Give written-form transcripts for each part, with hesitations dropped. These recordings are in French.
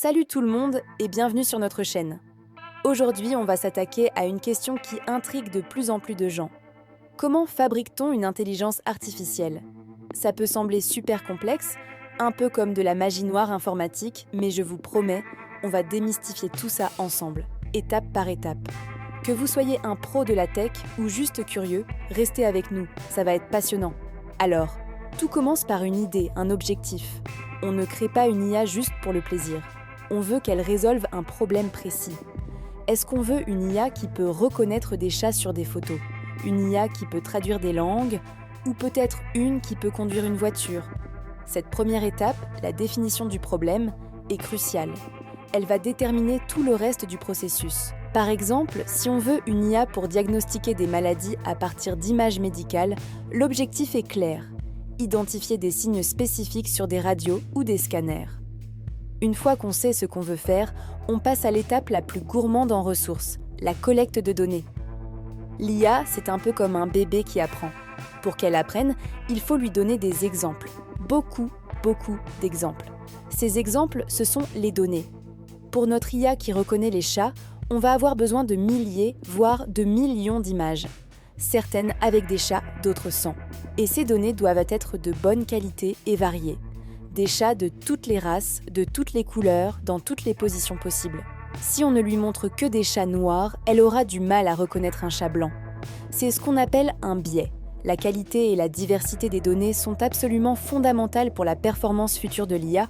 Salut tout le monde et bienvenue sur notre chaîne. Aujourd'hui, on va s'attaquer à une question qui intrigue de plus en plus de gens. Comment fabrique-t-on une intelligence artificielle? Ça peut sembler super complexe, un peu comme de la magie noire informatique, mais je vous promets, on va démystifier tout ça ensemble, étape par étape. Que vous soyez un pro de la tech ou juste curieux, restez avec nous, ça va être passionnant. Alors, tout commence par une idée, un objectif. On ne crée pas une IA juste pour le plaisir. On veut qu'elle résolve un problème précis. Est-ce qu'on veut une IA qui peut reconnaître des chats sur des photos? Une IA qui peut traduire des langues? Ou peut-être une qui peut conduire une voiture? Cette première étape, la définition du problème, est cruciale. Elle va déterminer tout le reste du processus. Par exemple, si on veut une IA pour diagnostiquer des maladies à partir d'images médicales, l'objectif est clair: identifier des signes spécifiques sur des radios ou des scanners. Une fois qu'on sait ce qu'on veut faire, on passe à l'étape la plus gourmande en ressources, la collecte de données. L'IA, c'est un peu comme un bébé qui apprend. Pour qu'elle apprenne, il faut lui donner des exemples. Beaucoup d'exemples. Ces exemples, ce sont les données. Pour notre IA qui reconnaît les chats, on va avoir besoin de milliers, voire de millions d'images. Certaines avec des chats, d'autres sans. Et ces données doivent être de bonne qualité et variées. Des chats de toutes les races, de toutes les couleurs, dans toutes les positions possibles. Si on ne lui montre que des chats noirs, elle aura du mal à reconnaître un chat blanc. C'est ce qu'on appelle un biais. La qualité et la diversité des données sont absolument fondamentales pour la performance future de l'IA.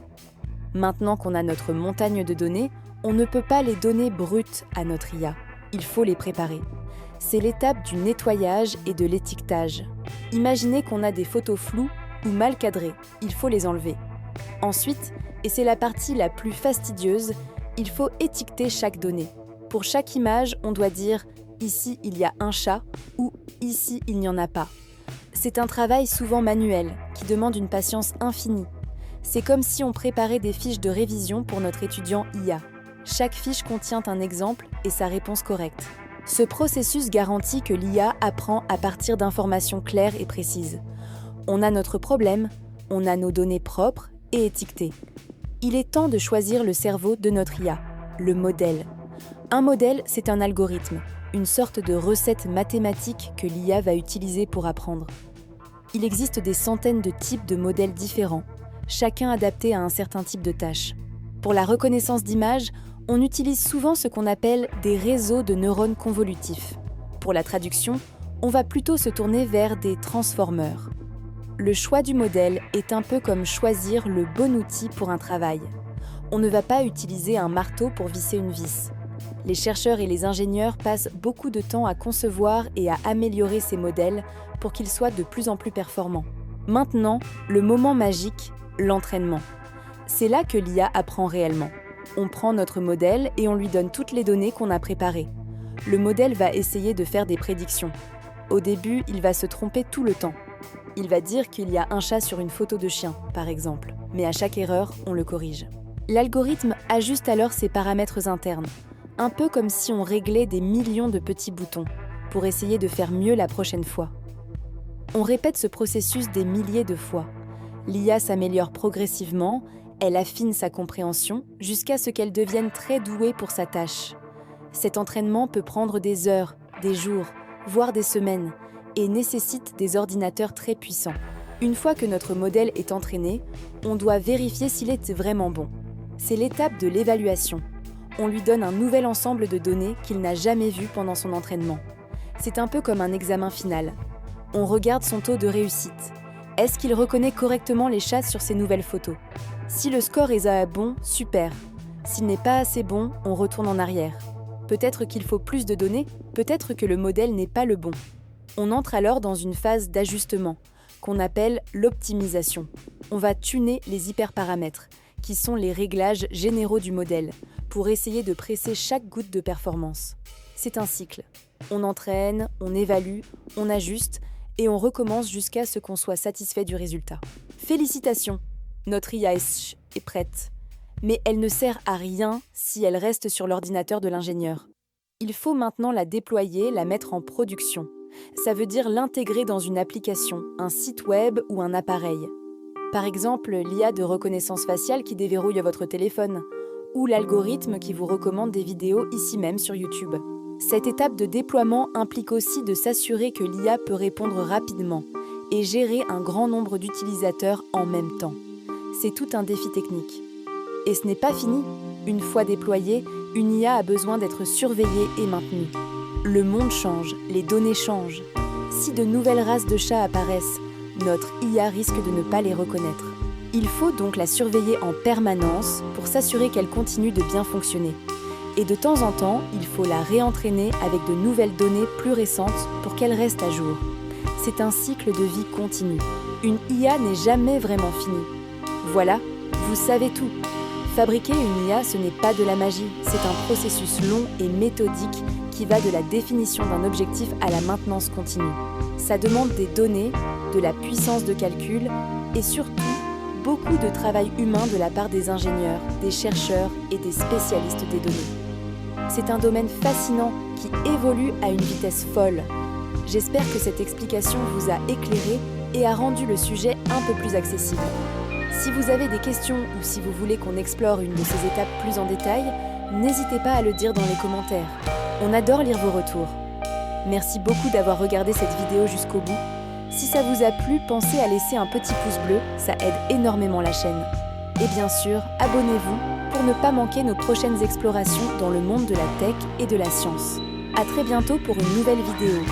Maintenant qu'on a notre montagne de données, on ne peut pas les donner brutes à notre IA. Il faut les préparer. C'est l'étape du nettoyage et de l'étiquetage. Imaginez qu'on a des photos floues ou mal cadrées. Il faut les enlever. Ensuite, et c'est la partie la plus fastidieuse, il faut étiqueter chaque donnée. Pour chaque image, on doit dire « ici il y a un chat » ou « ici il n'y en a pas ». C'est un travail souvent manuel, qui demande une patience infinie. C'est comme si on préparait des fiches de révision pour notre étudiant IA. Chaque fiche contient un exemple et sa réponse correcte. Ce processus garantit que l'IA apprend à partir d'informations claires et précises. On a notre problème, on a nos données propres et étiquetées. Il est temps de choisir le cerveau de notre IA, le modèle. Un modèle, c'est un algorithme, une sorte de recette mathématique que l'IA va utiliser pour apprendre. Il existe des centaines de types de modèles différents, chacun adapté à un certain type de tâche. Pour la reconnaissance d'images, on utilise souvent ce qu'on appelle des réseaux de neurones convolutifs. Pour la traduction, on va plutôt se tourner vers des transformeurs. Le choix du modèle est un peu comme choisir le bon outil pour un travail. On ne va pas utiliser un marteau pour visser une vis. Les chercheurs et les ingénieurs passent beaucoup de temps à concevoir et à améliorer ces modèles pour qu'ils soient de plus en plus performants. Maintenant, le moment magique, l'entraînement. C'est là que l'IA apprend réellement. On prend notre modèle et on lui donne toutes les données qu'on a préparées. Le modèle va essayer de faire des prédictions. Au début, il va se tromper tout le temps. Il va dire qu'il y a un chat sur une photo de chien, par exemple, mais à chaque erreur, on le corrige. L'algorithme ajuste alors ses paramètres internes, un peu comme si on réglait des millions de petits boutons, pour essayer de faire mieux la prochaine fois. On répète ce processus des milliers de fois. L'IA s'améliore progressivement, elle affine sa compréhension jusqu'à ce qu'elle devienne très douée pour sa tâche. Cet entraînement peut prendre des heures, des jours, voire des semaines, et nécessite des ordinateurs très puissants. Une fois que notre modèle est entraîné, on doit vérifier s'il est vraiment bon. C'est l'étape de l'évaluation. On lui donne un nouvel ensemble de données qu'il n'a jamais vu pendant son entraînement. C'est un peu comme un examen final. On regarde son taux de réussite. Est-ce qu'il reconnaît correctement les chats sur ses nouvelles photos? Si le score est bon, super. S'il n'est pas assez bon, on retourne en arrière. Peut-être qu'il faut plus de données, peut-être que le modèle n'est pas le bon. On entre alors dans une phase d'ajustement, qu'on appelle l'optimisation. On va tuner les hyperparamètres, qui sont les réglages généraux du modèle, pour essayer de presser chaque goutte de performance. C'est un cycle. On entraîne, on évalue, on ajuste, et on recommence jusqu'à ce qu'on soit satisfait du résultat. Félicitations! Notre IA est prête. Mais elle ne sert à rien si elle reste sur l'ordinateur de l'ingénieur. Il faut maintenant la déployer, la mettre en production. Ça veut dire l'intégrer dans une application, un site web ou un appareil. Par exemple, l'IA de reconnaissance faciale qui déverrouille votre téléphone, ou l'algorithme qui vous recommande des vidéos ici même sur YouTube. Cette étape de déploiement implique aussi de s'assurer que l'IA peut répondre rapidement et gérer un grand nombre d'utilisateurs en même temps. C'est tout un défi technique. Et ce n'est pas fini. Une fois déployée, une IA a besoin d'être surveillée et maintenue. Le monde change, les données changent. Si de nouvelles races de chats apparaissent, notre IA risque de ne pas les reconnaître. Il faut donc la surveiller en permanence pour s'assurer qu'elle continue de bien fonctionner. Et de temps en temps, il faut la réentraîner avec de nouvelles données plus récentes pour qu'elle reste à jour. C'est un cycle de vie continu. Une IA n'est jamais vraiment finie. Voilà, vous savez tout. Fabriquer une IA, ce n'est pas de la magie, c'est un processus long et méthodique qui va de la définition d'un objectif à la maintenance continue. Ça demande des données, de la puissance de calcul et surtout beaucoup de travail humain de la part des ingénieurs, des chercheurs et des spécialistes des données. C'est un domaine fascinant qui évolue à une vitesse folle. J'espère que cette explication vous a éclairé et a rendu le sujet un peu plus accessible. Si vous avez des questions ou si vous voulez qu'on explore une de ces étapes plus en détail, n'hésitez pas à le dire dans les commentaires. On adore lire vos retours. Merci beaucoup d'avoir regardé cette vidéo jusqu'au bout. Si ça vous a plu, pensez à laisser un petit pouce bleu, ça aide énormément la chaîne. Et bien sûr, abonnez-vous pour ne pas manquer nos prochaines explorations dans le monde de la tech et de la science. À très bientôt pour une nouvelle vidéo.